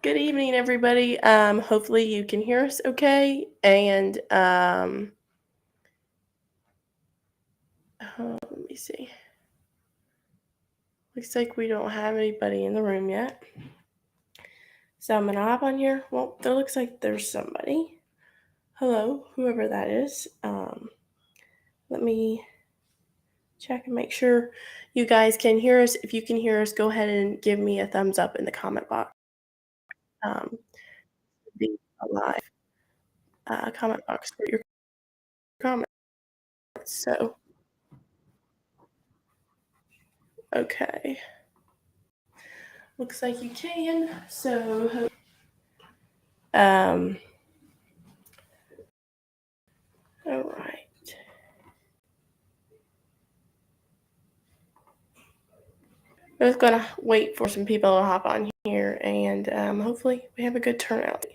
Good evening, everybody. Hopefully you can hear us okay. And let me see. Looks like we don't have anybody in the room yet. So I'm gonna hop on here. Well, there looks like there's somebody. Hello, whoever that is. Let me check and make sure you guys can hear us. If you can hear us, go ahead and give me a thumbs up in the comment box. Be alive. Comment box for your comments. So, okay. Looks like you can. So, all right. I'm just gonna wait for some people to hop on here, and hopefully we have a good turnout.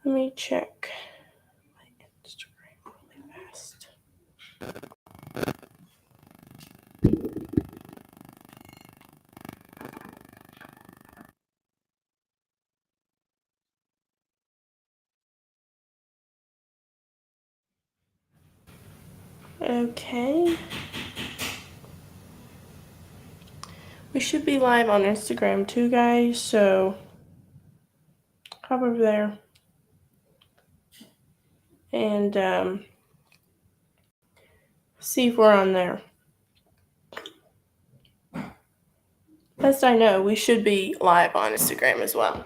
Let me check my Instagram really fast. Okay. We should be live on Instagram too, guys, so hop over there and see if we're on there. Best I know, we should be live on Instagram as well.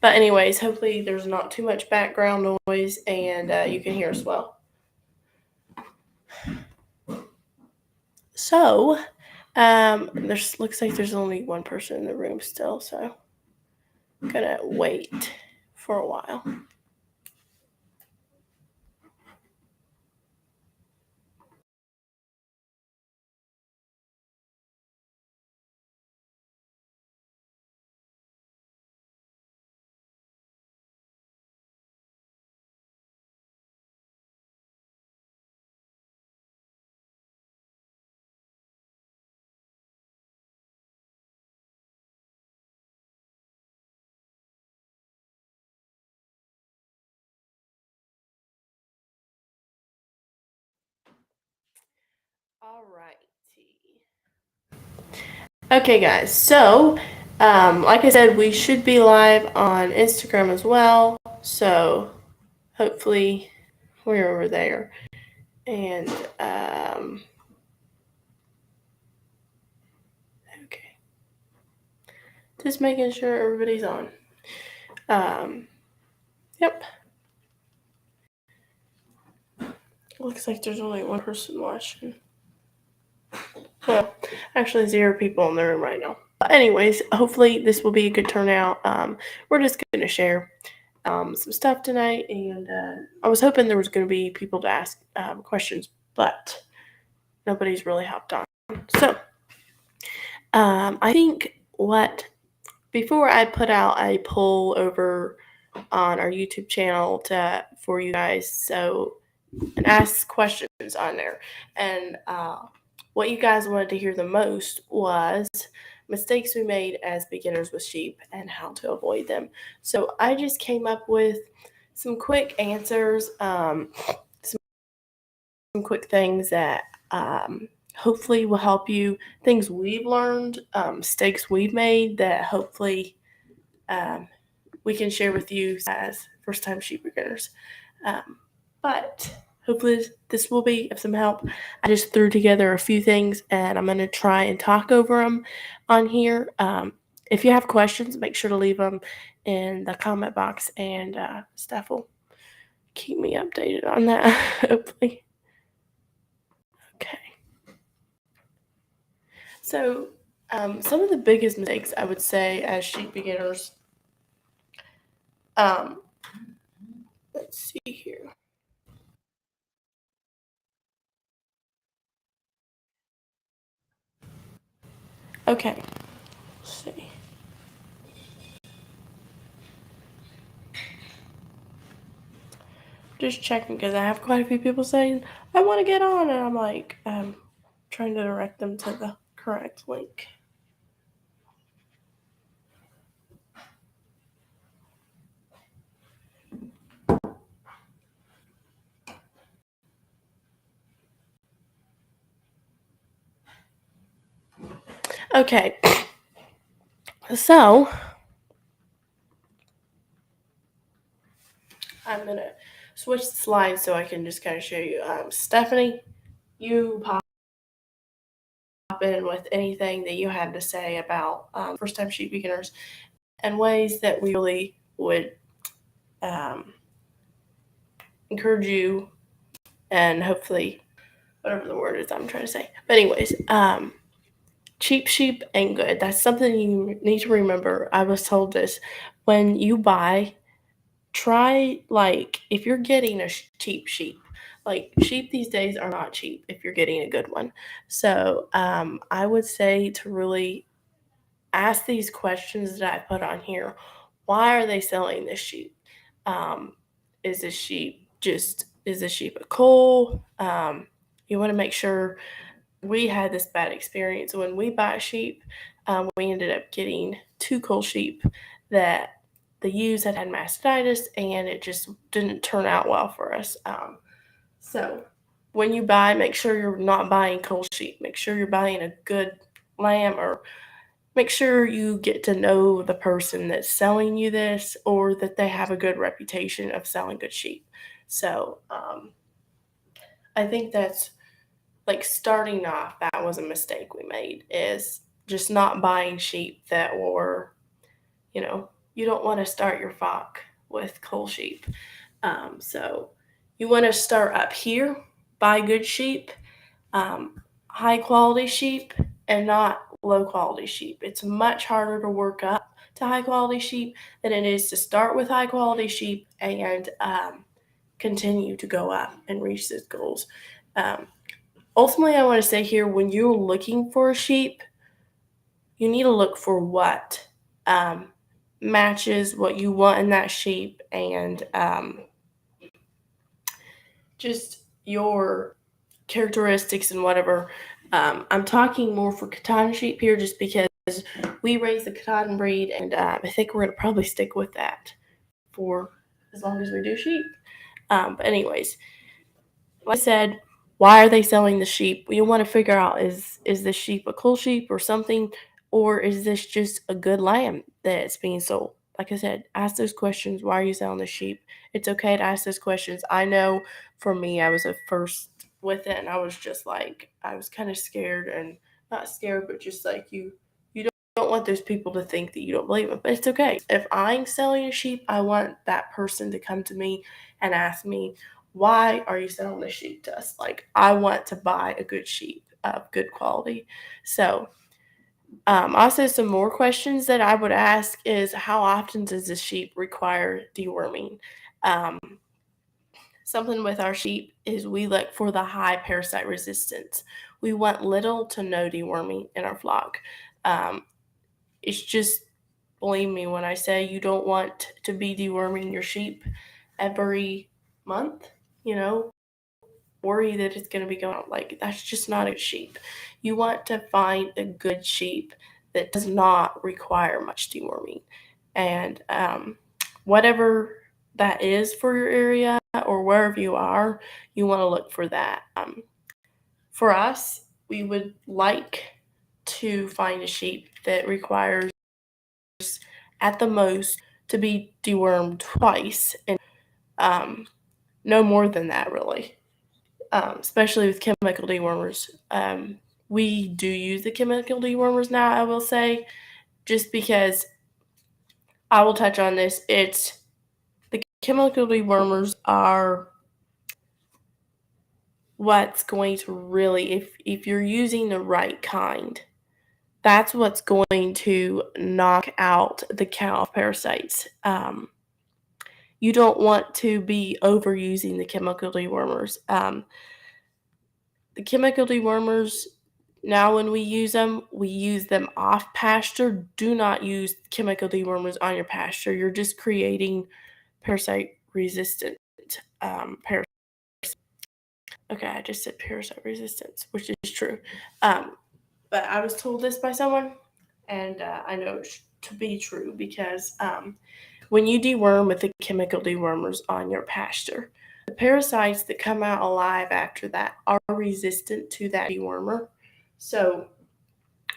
But anyways, hopefully there's not too much background noise and you can hear us well. So, looks like there's only one person in the room still, so I'm gonna wait for a while. All righty. Okay, guys. So, like I said, we should be live on Instagram as well. So, hopefully, we're over there. And okay, just making sure everybody's on. Yep. Looks like there's only one person watching. Well, actually, 0 people in the room right now. But anyways, hopefully this will be a good turnout. We're just going to share some stuff tonight, and I was hoping there was going to be people to ask questions, but nobody's really hopped on. So, I think before I put out a poll over on our YouTube channel for you guys, and ask questions on there, and what you guys wanted to hear the most was mistakes we made as beginners with sheep and how to avoid them. So I just came up with some quick answers, some quick things that hopefully will help you, things we've learned, mistakes we've made that hopefully we can share with you as first time sheep beginners. But hopefully this will be of some help. I just threw together a few things and I'm going to try and talk over them on here. If you have questions, make sure to leave them in the comment box, and Steph will keep me updated on that, hopefully. Okay. So, some of the biggest mistakes I would say as sheep beginners, let's see here. Okay, let's see. Just checking because I have quite a few people saying I want to get on, and I'm like trying to direct them to the correct link. Okay, so I'm gonna switch the slides so I can just kind of show you. Stephanie, you pop in with anything that you had to say about first time sheep beginners and ways that we really would um, encourage you and hopefully whatever the word is I'm trying to say. But anyways, cheap sheep ain't good. That's something you need to remember. I was told this when you buy. Try like if you're getting a cheap sheep, like sheep these days are not cheap if you're getting a good one. So I would say to really ask these questions that I put on here. Why are they selling this sheep? Um, is this sheep a cull? You want to make sure. We had this bad experience when we bought sheep. We ended up getting two cull sheep that the ewes had mastitis, and it just didn't turn out well for us. So when you buy, make sure you're not buying cull sheep. Make sure you're buying a good lamb, or make sure you get to know the person that's selling you this, or that they have a good reputation of selling good sheep. So I think that's like starting off, that was a mistake we made, is just not buying sheep that were, you don't want to start your flock with cull sheep. So you want to start up here, buy good sheep, high quality sheep, and not low quality sheep. It's much harder to work up to high quality sheep than it is to start with high quality sheep and continue to go up and reach those goals. Um, Ultimately, I want to say here, when you're looking for a sheep, you need to look for what matches what you want in that sheep, and just your characteristics and whatever. I'm talking more for Katahdin sheep here just because we raise the Katahdin breed, and I think we're going to probably stick with that for as long as we do sheep. But anyways, like I said, why are they selling the sheep? You want to figure out, is this sheep a cull sheep or something, or is this just a good lamb that's being sold? Like I said, ask those questions. Why are you selling the sheep? It's okay to ask those questions. I know for me, I was at first with it, and I was just like, I was kind of scared, and not scared, but just like you don't want those people to think that you don't believe them. But it's okay. If I'm selling a sheep, I want that person to come to me and ask me, why are you selling this sheep to us? Like, I want to buy a good sheep of good quality. So, also some more questions that I would ask is, how often does the sheep require deworming? Um, Something with our sheep is we look for the high parasite resistance. We want little to no deworming in our flock. Um, it's just, believe me when I say you don't want to be deworming your sheep every month, you know, worry that it's going to be going out. Like, that's just not a sheep. You want to find a good sheep that does not require much deworming. And whatever that is for your area or wherever you are, you want to look for that. For us, we would like to find a sheep that requires, at the most, to be dewormed twice, and no more than that, really. Especially with chemical dewormers. We do use the chemical dewormers now, I will say, just because I will touch on this. It's the chemical dewormers are what's going to really, if you're using the right kind, that's what's going to knock out the cow parasites. You don't want to be overusing the chemical dewormers. The chemical dewormers, now when we use them off pasture. Do not use chemical dewormers on your pasture. You're just creating parasite resistant parasites. Okay, I just said parasite resistance, which is true. But I was told this by someone, and I know it to be true because when you deworm with the chemical dewormers on your pasture, the parasites that come out alive after that are resistant to that dewormer. So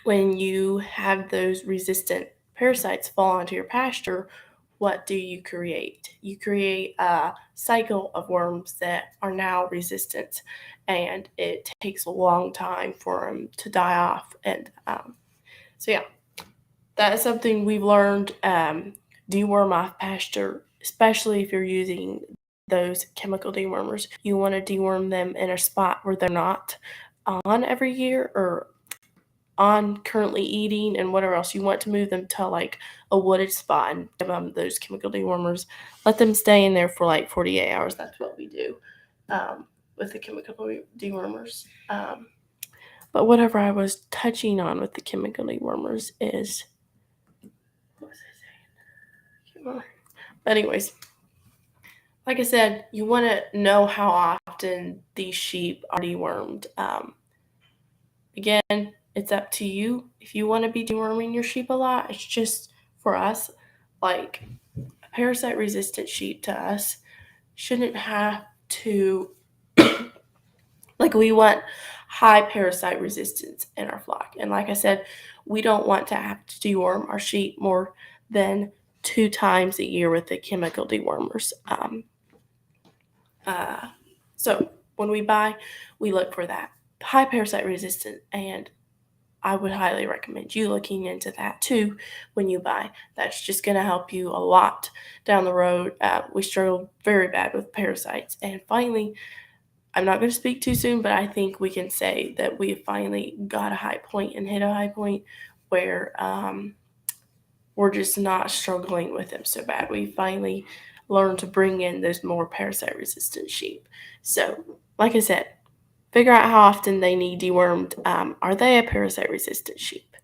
when you have those resistant parasites fall onto your pasture, what do you create? You create a cycle of worms that are now resistant, and it takes a long time for them to die off. And so, yeah, that is something we've learned. Deworm off pasture, especially if you're using those chemical dewormers. You want to deworm them in a spot where they're not on every year or on currently eating and whatever else. You want to move them to like a wooded spot and give them those chemical dewormers. Let them stay in there for like 48 hours. That's what we do with the chemical dewormers. But whatever I was touching on with the chemical dewormers is, what was I saying? But anyways, like I said, you want to know how often these sheep are dewormed. Again, it's up to you. If you want to be deworming your sheep a lot, it's just for us, like a parasite resistant sheep to us shouldn't have to, like, we want high parasite resistance in our flock. And like I said, we don't want to have to deworm our sheep more than 2 times a year with the chemical dewormers. So when we buy, we look for that high parasite resistant, and I would highly recommend you looking into that too when you buy. That's just going to help you a lot down the road. We struggled very bad with parasites, and finally, I'm not going to speak too soon, but I think we can say that we have finally got a high point and hit a high point where we're just not struggling with them so bad. We finally learned to bring in those more parasite resistant sheep. So, like I said, figure out how often they need dewormed. Are they a parasite resistant sheep?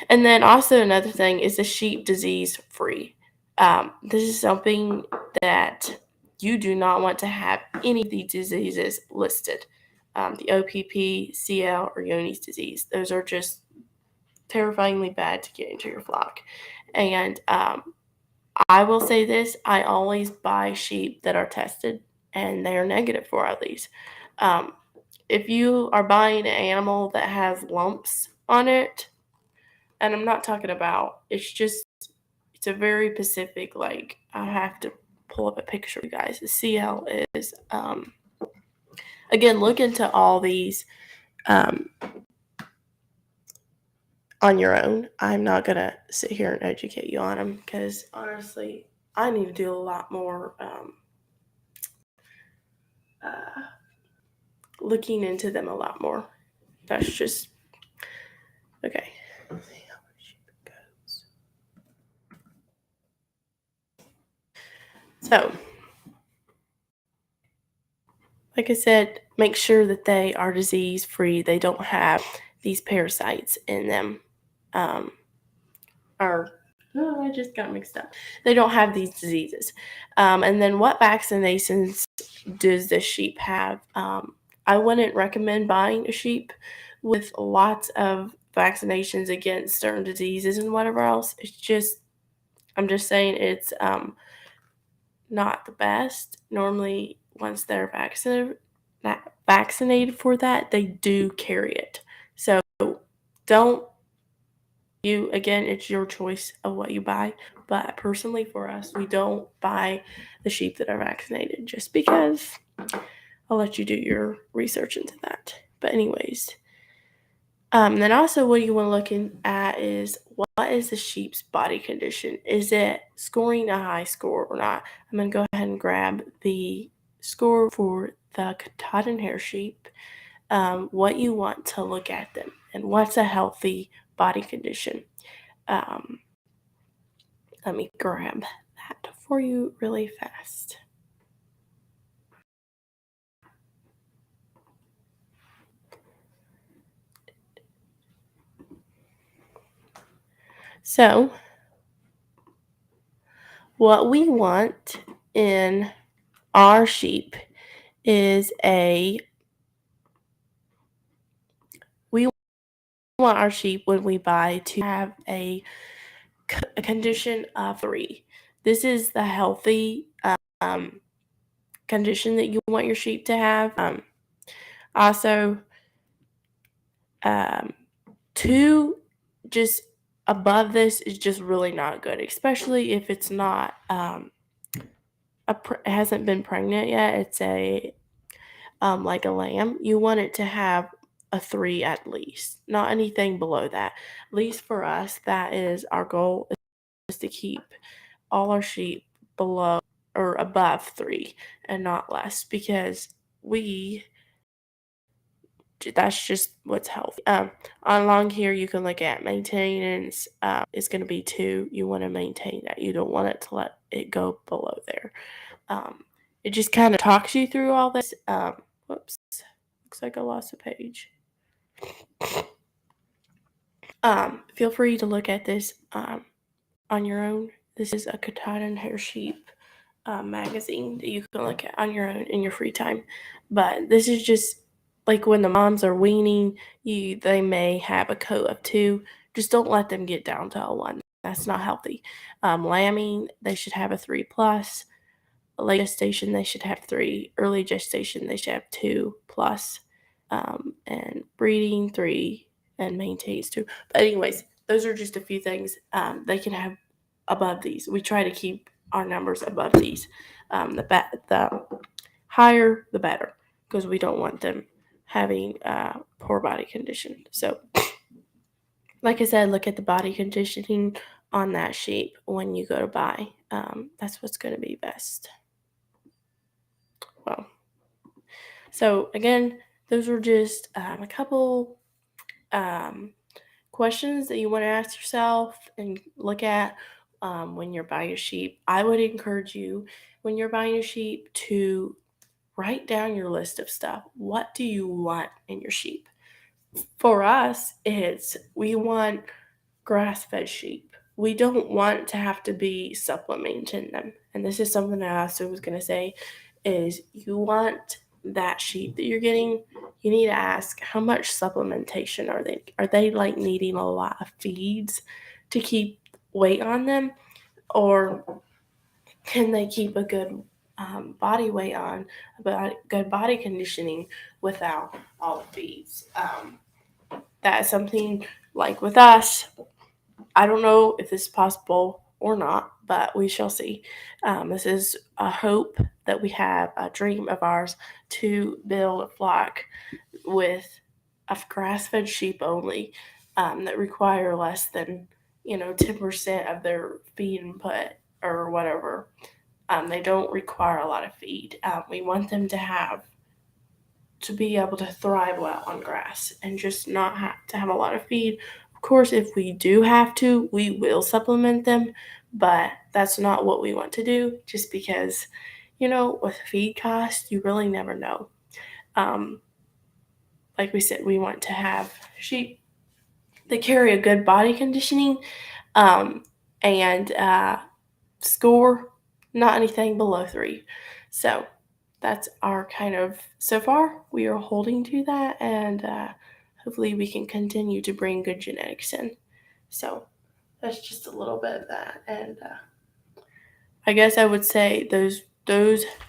And then also another thing is the sheep disease free. This is something that you do not want to have any of these diseases listed. The OPP, CL, or Johne's disease. Those are just terrifyingly bad to get into your flock. And I will say this, I always buy sheep that are tested and they are negative for all these. If you are buying an animal that has lumps on it, and I'm not talking about, it's a very specific, like, I have to pull up a picture, you guys. The CL is, again, look into all these on your own. I'm not going to sit here and educate you on them because honestly, I need to do a lot more looking into them a lot more. That's just okay. Let's see how it goes. So, like I said, make sure that they are disease free. They don't have these parasites in them. I just got mixed up. They don't have these diseases. And then what vaccinations does the sheep have? I wouldn't recommend buying a sheep with lots of vaccinations against certain diseases and whatever else. I'm just saying it's not the best. Normally, once they're vaccinated for that, they do carry it. So don't you, again, it's your choice of what you buy. But personally, for us, we don't buy the sheep that are vaccinated just because. I'll let you do your research into that. But anyways, then also what you want to look at is what is the sheep's body condition? Is it scoring a high score or not? I'm going to go ahead and grab the score for the Katahdin hair sheep. What you want to look at them and what's a healthy body condition. Let me grab that for you really fast. So, what we want in our sheep is we want our sheep when we buy to have a condition of 3. This is the healthy condition that you want your sheep to have. Also, Um, 2 just above this is just really not good, especially if it's not it hasn't been pregnant yet. It's a like a lamb. You want it to have a 3 at least, not anything below that. At least for us, that is our goal, is to keep all our sheep below or above 3 and not less, because we that's just what's healthy. Along here, you can look at maintenance. It's going to be 2. You want to maintain that. You don't want it to let it go below there. Um, it just kind of talks you through all this. Whoops, looks like I lost a page. Feel free to look at this on your own. This is a Katahdin Hair Sheep magazine that you can look at on your own in your free time. But this is just like when the moms are weaning, they may have a coat of 2. Just don't let them get down to a 1. That's not healthy. Lambing, they should have a 3 plus. Late gestation, they should have 3. Early gestation, they should have 2 plus. And breeding, 3, and maintains 2. But anyways, those are just a few things they can have above these. We try to keep our numbers above these. The higher, the better, because we don't want them having poor body condition. So, like I said, look at the body conditioning on that sheep when you go to buy. That's what's going to be best. Well, so again, those were just a couple questions that you want to ask yourself and look at when you're buying a sheep. I would encourage you, when you're buying a sheep, to write down your list of stuff. What do you want in your sheep? For us, we want grass-fed sheep. We don't want to have to be supplementing them. And this is something that I also was going to say, is you want that sheep that you're getting, you need to ask, how much supplementation are they? Are they like needing a lot of feeds to keep weight on them? Or can they keep a good body weight on, good body conditioning without all the feeds? That is something, like with us, I don't know if this is possible or not, but we shall see. This is a hope that we have, a dream of ours, to build a flock with grass-fed sheep only, that require less than 10% of their feed input or whatever. They don't require a lot of feed. We want them to be able to thrive well on grass and just not have to have a lot of feed. Of course, if we do have to, we will supplement them, but that's not what we want to do, just because, with feed costs, you really never know. Like we said, we want to have sheep that carry a good body conditioning, and score not anything below 3. So that's our kind of, so far we are holding to that, and hopefully we can continue to bring good genetics in. So that's just a little bit of that. And I guess I would say those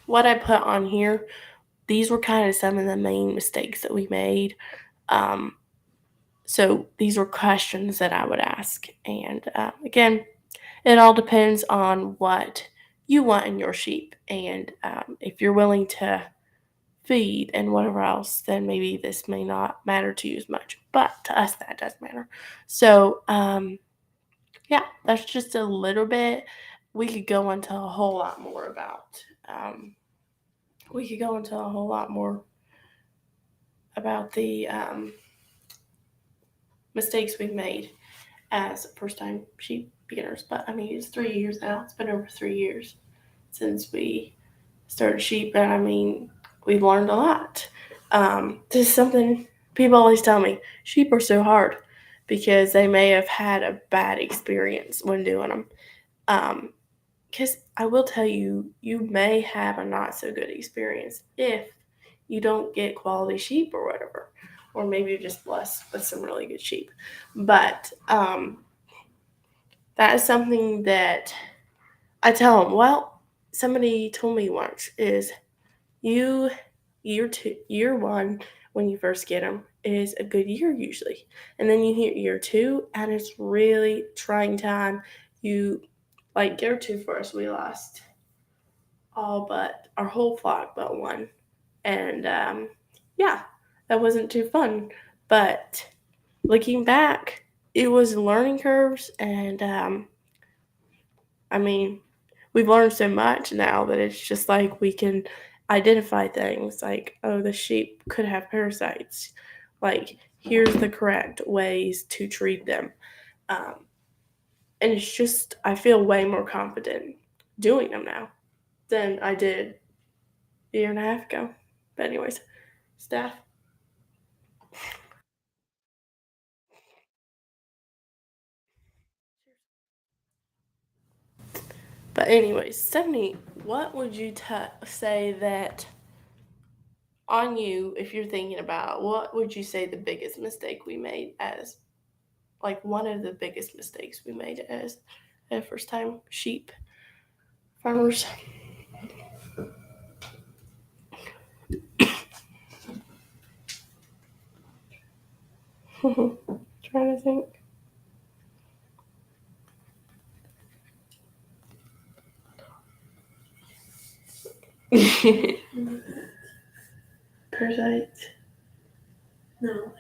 what I put on here, these were kind of some of the main mistakes that we made. So these were questions that I would ask. And again, it all depends on what you want in your sheep. And if you're willing to feed and whatever else, then maybe this may not matter to you as much. But to us, that does matter. So, yeah, that's just a little bit. We could go into a whole lot more about. We could go into a whole lot more about the mistakes we've made as first-time sheep beginners. But I mean, it's 3 years now. It's been over 3 years since we started sheep, and I mean, we've learned a lot. This is something people always tell me: sheep are so hard because they may have had a bad experience when doing them. Because I will tell you, you may have a not so good experience if you don't get quality sheep or whatever, or maybe you're just blessed with some really good sheep. But that is something that I tell them. Well, somebody told me once is year 1 when you first get them is a good year usually. And then you hit year 2 and it's really trying time. You like year 2 for us, we lost all but our whole flock but one. And yeah, that wasn't too fun. But looking back, it was learning curves, and I mean, we've learned so much now that it's just like we can identify things like, oh, the sheep could have parasites. Like, here's the correct ways to treat them. Um, and it's just, I feel way more confident doing them now than I did a year and a half ago. But, anyways, staff. But, anyways, Stephanie, what would you say that on you, if you're thinking about what would you say the biggest mistake we made as like one of the biggest mistakes we made as a first time sheep farmers? Trying to think. Parasites. No.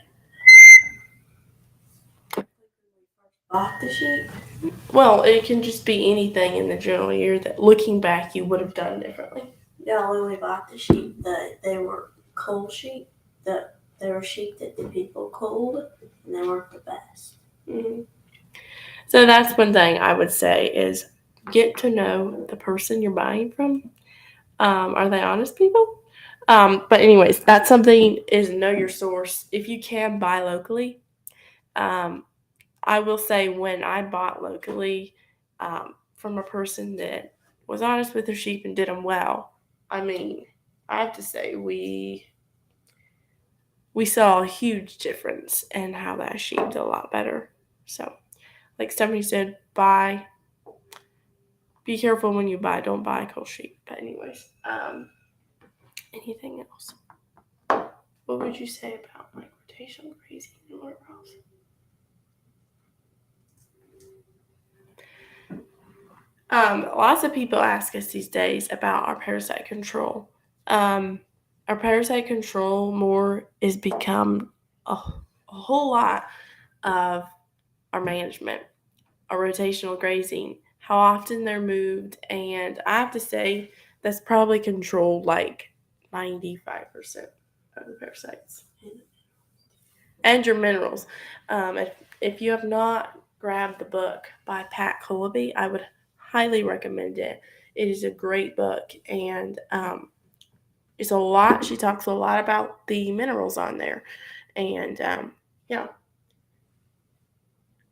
Off the sheep? Well, it can just be anything in the general year that looking back you would have done differently. Yeah, when we bought the sheep, they were cold sheep. They were sheep that the people cold, and they weren't the best. Mm-hmm. So that's one thing I would say is get to know the person you're buying from. Are they honest people? But anyways, that's something is know your source. If you can buy locally, um, I will say when I bought locally from a person that was honest with their sheep and did them well, I mean, I have to say we saw a huge difference in how that sheep did a lot better. So, like Stephanie said, be careful when you buy. Don't buy cold sheep. But anyways, anything else? What would you say about like rotational grazing and whatever else? Lots of people ask us these days about our parasite control. Our parasite control more is become a whole lot of our management, our rotational grazing, how often they're moved, and I have to say that's probably controlled like 95% of the parasites and your minerals. If you have not grabbed the book by Pat Colby, I would highly recommend it. It is a great book, and it's a lot. She talks a lot about the minerals on there, and yeah,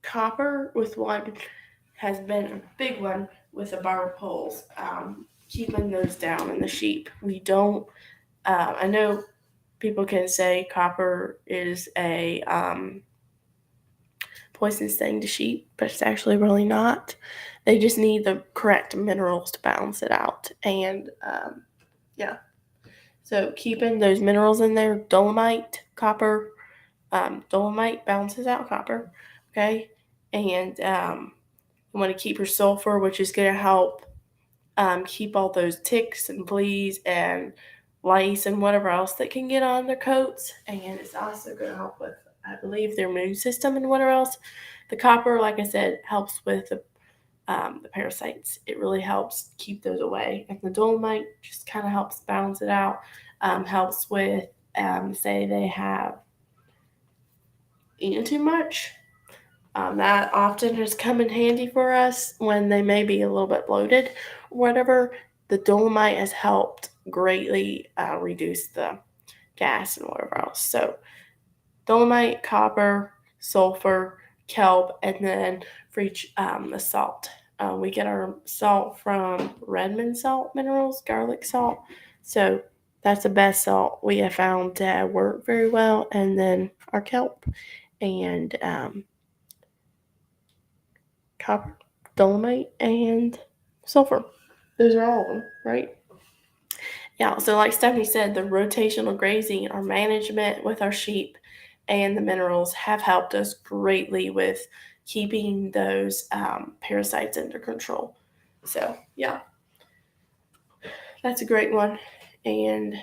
copper with one has been a big one with the barber poles. Keeping those down in the sheep. We don't. I know people can say copper is a poisonous thing to sheep, but it's actually really not. They just need the correct minerals to balance it out. And yeah, so keeping those minerals in there, dolomite, copper, dolomite balances out copper, okay? And you want to keep your sulfur, which is going to help keep all those ticks and fleas and lice and whatever else that can get on their coats. And it's also going to help with, I believe, their immune system and whatever else. The copper, like I said, helps with the parasites. It really helps keep those away. And the dolomite just kind of helps balance it out, helps with, say, they have eaten too much. That often has come in handy for us when they may be a little bit bloated or whatever. The dolomite has helped greatly reduce the gas and whatever else. So, dolomite, copper, sulfur, kelp, and then for each the salt. We get our salt from Redmond Salt Minerals, garlic salt. So that's the best salt we have found to work very well. And then our kelp and copper, dolomite, and sulfur. Those are all of them, right? Yeah, so like Stephanie said, the rotational grazing, our management with our sheep, and the minerals have helped us greatly with keeping those parasites under control. So, yeah, that's a great one. And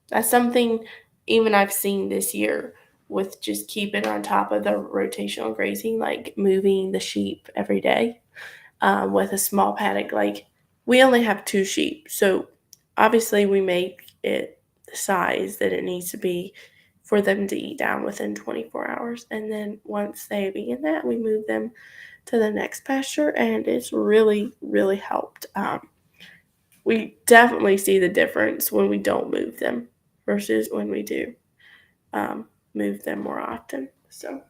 that's something even I've seen this year with just keeping on top of the rotational grazing, like moving the sheep every day with a small paddock. Like we only have 2 sheep, so obviously we make it the size that it needs to be for them to eat down within 24 hours. And then once they begin that, we move them to the next pasture, and it's really, really helped. We definitely see the difference when we don't move them versus when we do move them more often. So,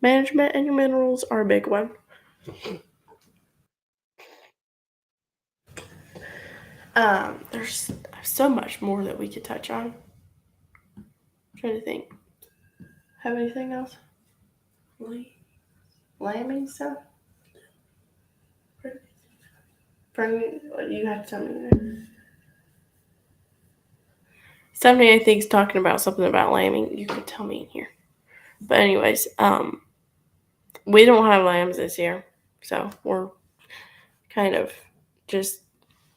management and your minerals are a big one. There's so much more that we could touch on. I'm trying to think. Have anything else? Lambing stuff? You have to tell me. Somebody I think is talking about something about lambing. You can tell me in here. But anyways, we don't have lambs this year, so we're kind of just.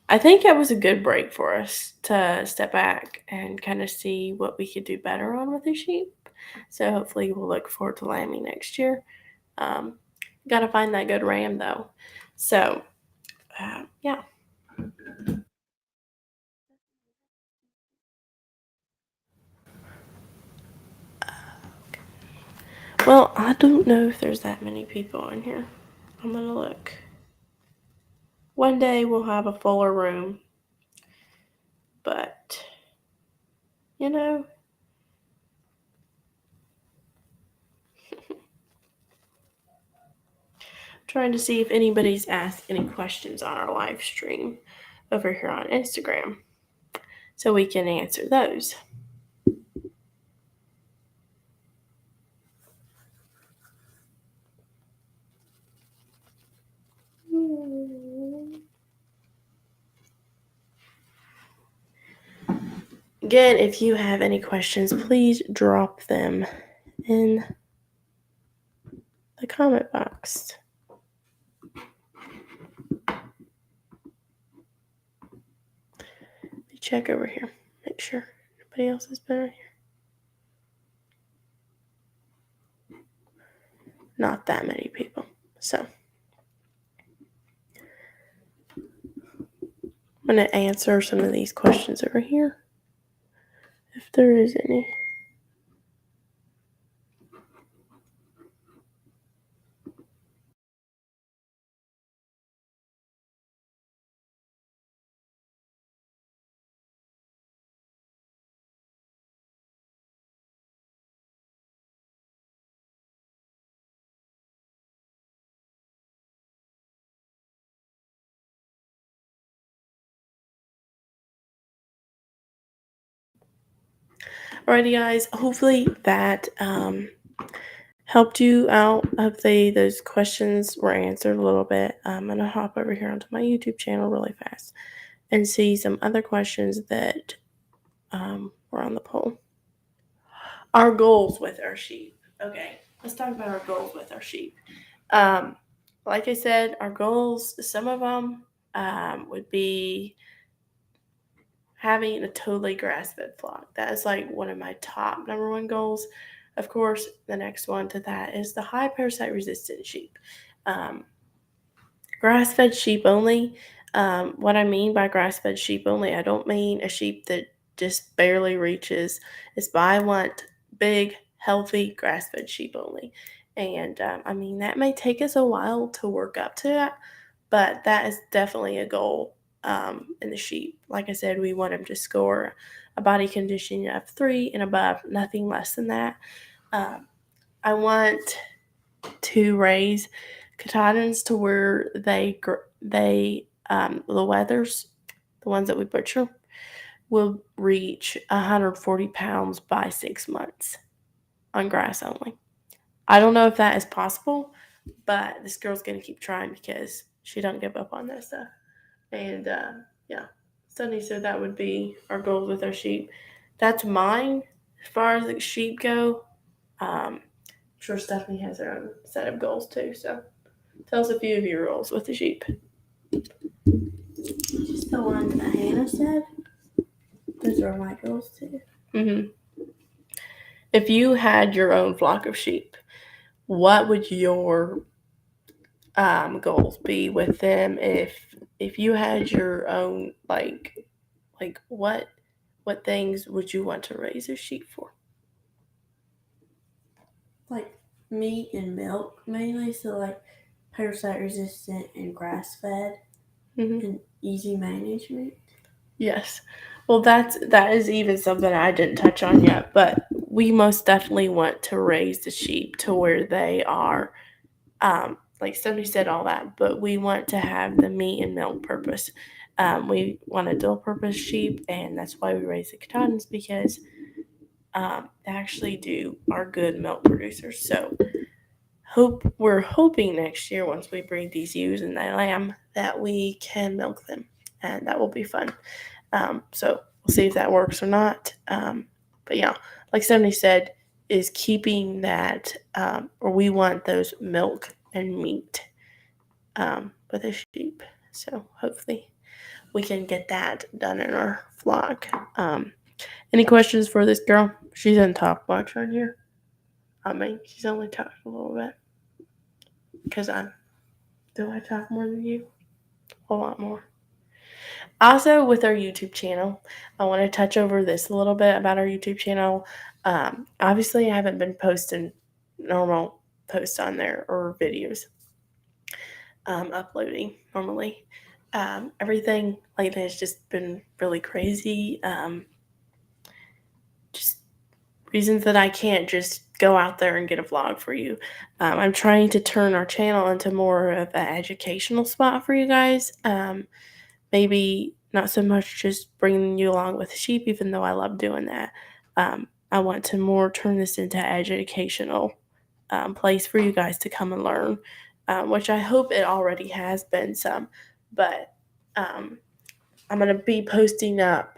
I think it was a good break for us to step back and kind of see what we could do better on with the sheep. So hopefully we'll look forward to lambing next year. Um, Got to find that good ram though. So yeah. Well, I don't know if there's that many people in here. I'm gonna look. One day we'll have a fuller room, but you know, trying to see if anybody's asked any questions on our live stream over here on Instagram so we can answer those. Again, if you have any questions, please drop them in the comment box. Let me check over here. Make sure nobody else has been on here. Not that many people. So I'm going to answer some of these questions over here, if there is any. Alrighty, guys. Hopefully that helped you out. Hopefully those questions were answered a little bit. I'm gonna hop over here onto my YouTube channel really fast and see some other questions that were on the poll. Our goals with our sheep. Okay, let's talk about our goals with our sheep. Like I said, our goals. Some of them would be having a totally grass-fed flock. That is like one of my top number one goals. Of course, the next one to that is the high parasite resistant sheep. Um, Grass-fed sheep only. What I mean by grass-fed sheep only, I don't mean a sheep that just barely reaches. It's I want big, healthy grass-fed sheep only. And I mean, that may take us a while to work up to that, but that is definitely a goal in the sheep. Like I said, we want them to score a body condition of 3 and above, nothing less than that. I want to raise Katahdins to where they the wethers, the ones that we butcher, will reach 140 pounds by 6 months on grass only. I don't know if that is possible, but this girl's gonna keep trying because she don't give up on that stuff. And yeah, Sunny said that would be our goals with our sheep. That's mine. As far as the sheep go, I'm sure Stephanie has her own set of goals too. So tell us a few of your goals with the sheep. Just the ones that Hannah said. Those are my goals too. If you had your own flock of sheep, what would your goals be with them? If you had your own like what things would you want to raise a sheep for? Like meat and milk mainly, so like parasite resistant and grass fed and easy management. Yes. Well, that is even something I didn't touch on yet, but we most definitely want to raise the sheep to where they are, like somebody said all that, but we want to have the meat and milk purpose. We want a dual purpose sheep, and that's why we raise the Katahdins, because they actually are good milk producers. So we're hoping next year, once we breed these ewes and the lamb, that we can milk them, and that will be fun. So we'll see if that works or not. But yeah, like Stephanie said, is keeping that, or we want those milk and meat with a sheep. So hopefully we can get that done in our flock. Any questions for this girl? She doesn't talk much on here. I mean, she's only talked a little bit. Because do I talk more than you? A lot more. Also, with our YouTube channel, I want to touch over this a little bit about our YouTube channel. Obviously, I haven't been posting normal posts on there or videos uploading normally. Everything lately has just been really crazy. Just reasons that I can't just go out there and get a vlog for you. I'm trying to turn our channel into more of an educational spot for you guys. Maybe not so much just bringing you along with sheep, even though I love doing that. I want to more turn this into an educational place for you guys to come and learn, which I hope it already has been some. But I'm going to be posting up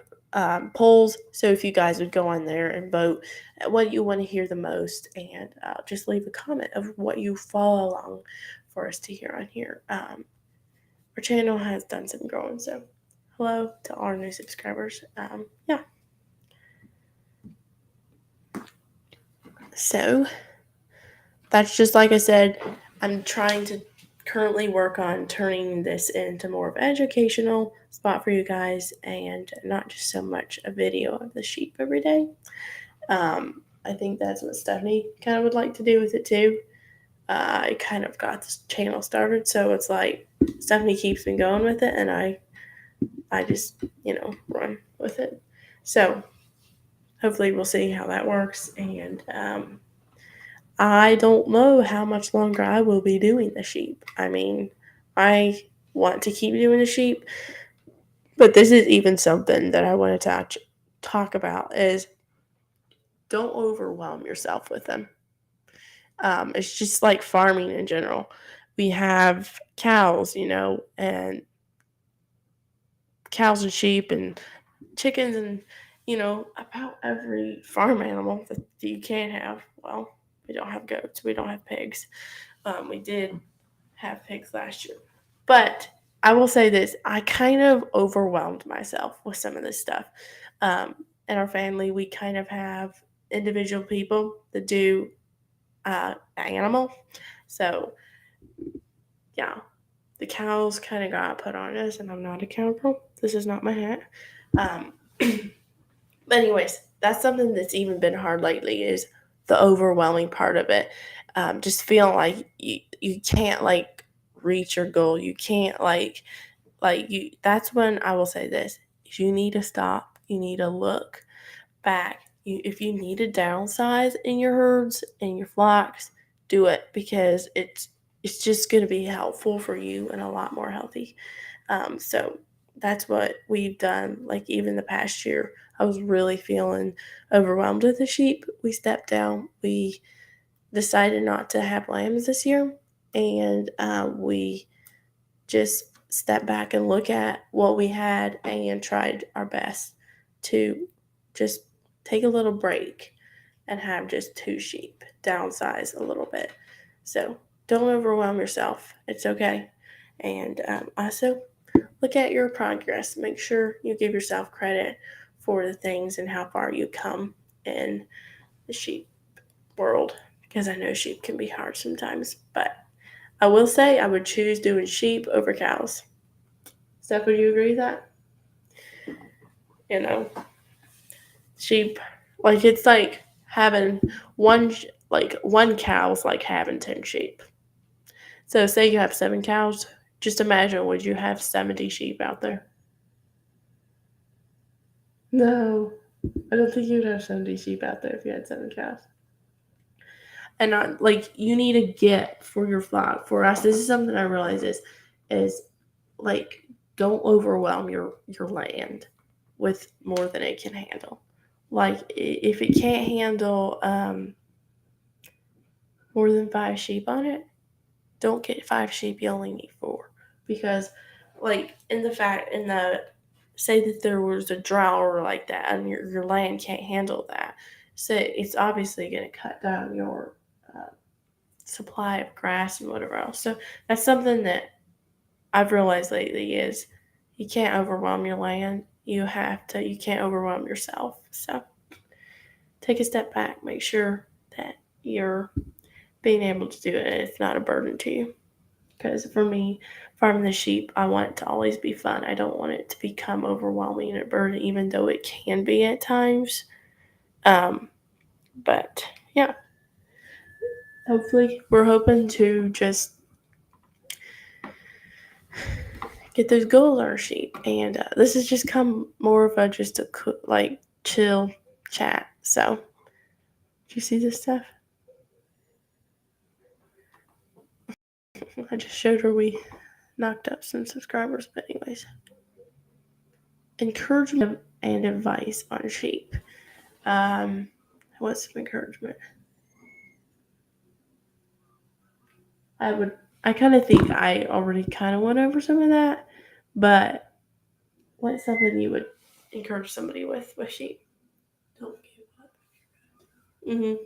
polls, so if you guys would go on there and vote at what you want to hear the most, and just leave a comment of what you follow along for us to hear on here. Our channel has done some growing, so hello to our new subscribers. Yeah. So that's just like I said, I'm trying to currently work on turning this into more of an educational spot for you guys, and not just so much a video of the sheep every day. I think that's what Stephanie kind of would like to do with it too. I kind of got this channel started, so it's like Stephanie keeps me going with it, and I just, run with it. So hopefully we'll see how that works. And I don't know how much longer I will be doing the sheep. I mean, I want to keep doing the sheep, but this is even something that I want to talk about is don't overwhelm yourself with them. It's just like farming in general. We have cows, and cows and sheep and chickens and, about every farm animal that you can have. Well, we don't have goats. We don't have pigs. We did have pigs last year. But I will say this, I kind of overwhelmed myself with some of this stuff. In our family, we kind of have individual people that do animal. So, yeah, the cows kind of got put on us, and I'm not a cow girl. This is not my hat. But anyways, that's something that's even been hard lately is the overwhelming part of it. Just feeling like you can't reach your goal. You can't you. That's when I will say this: you need to stop. You need to look back. If you need to downsize in your herds and your flocks, do it, because it's just going to be helpful for you and a lot more healthy. So that's what we've done. Like even the past year, I was really feeling overwhelmed with the sheep. We stepped down. We decided not to have lambs this year, and we just step back and look at what we had and tried our best to just take a little break and have just 2 sheep, downsize a little bit. So don't overwhelm yourself. It's okay. And also look at your progress. Make sure you give yourself credit for the things and how far you come in the sheep world, because I know sheep can be hard sometimes. But I will say I would choose doing sheep over cows. Steph, would you agree with that? You know, sheep, like it's like having one cow's like having 10 sheep. So say you have 7 cows, just imagine, would you have 70 sheep out there? No, I don't think you'd have 70 sheep out there if you had 7 cows. And not like you need to get for your flock. For us, this is something I realize is like don't overwhelm your land with more than it can handle. Like if it can't handle more than 5 sheep on it, don't get 5 sheep. You only need 4, because like in the say that there was a drought or like that and your land can't handle that, so it's obviously going to cut down your supply of grass and whatever else. So that's something that I've realized lately is you can't overwhelm your land. You can't overwhelm yourself. So take a step back. Make sure that you're being able to do it and it's not a burden to you. Because for me, farming the sheep, I want it to always be fun. I don't want it to become overwhelming and a burden, even though it can be at times. But yeah, hopefully we're hoping to just get those Goldar sheep, and this has just come more of just a chill chat. So, do you see this stuff? I just showed her we knocked up some subscribers, but anyways, encouragement and advice on sheep. What's some encouragement? I kind of think I already kind of went over some of that, but what's something you would encourage somebody with sheep? Don't give up.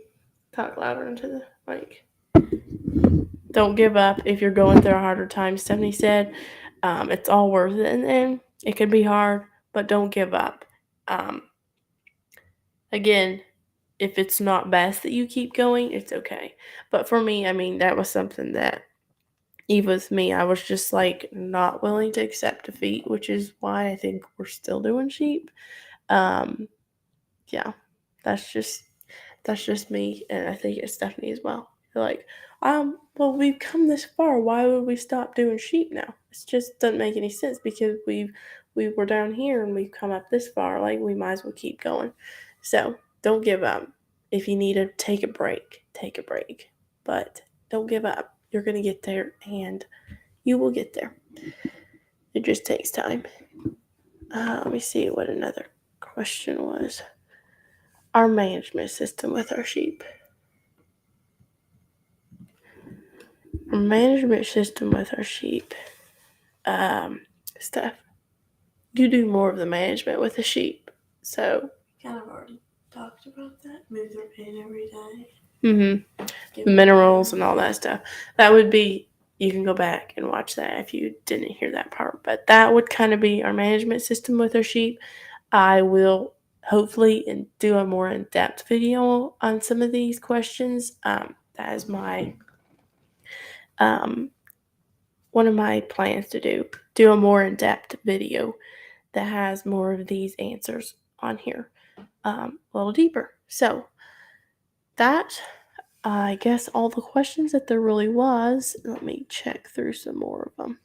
Talk louder into the mic. Don't give up if you're going through a harder time. Stephanie said, it's all worth it in the end. It can be hard, but don't give up. Again, if it's not best that you keep going, it's okay. But for me, I mean, that was something that even with me, I was just like not willing to accept defeat, which is why I think we're still doing sheep. Yeah, that's just me, and I think it's Stephanie as well. Like, well, we've come this far. Why would we stop doing sheep now? It just doesn't make any sense because we were down here and we've come up this far. Like, we might as well keep going. So don't give up. If you need to take a break, take a break. But don't give up. You're gonna get there, and you will get there. It just takes time. Let me see what another question was. Our management system with our sheep. Our management system with our sheep. Steph, you do more of the management with the sheep. So Kind of already talked about that. Move their pen every day. The minerals and all that stuff. That would be, you can go back and watch that if you didn't hear that part. But that would kind of be our management system with our sheep. I will hopefully do a more in-depth video on some of these questions. That is my one of my plans to do a more in-depth video that has more of these answers on here, a little deeper. So that, I guess, all the questions that there really was. Let me check through some more of them.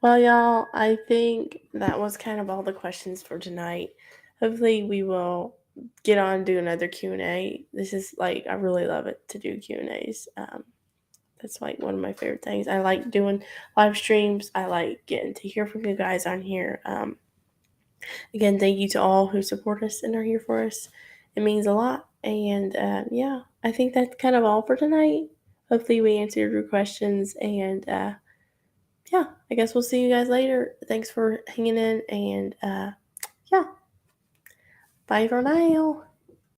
Well, y'all, I think that was kind of all the questions for tonight. Hopefully, we will get on and do another Q&A. This is like, I really love it to do Q&As. That's like one of my favorite things. I like doing live streams. I like getting to hear from you guys on here. Again, thank you to all who support us and are here for us. It means a lot. And yeah, I think that's kind of all for tonight. Hopefully, we answered your questions. And yeah, I guess we'll see you guys later. Thanks for hanging in. And yeah, bye for now.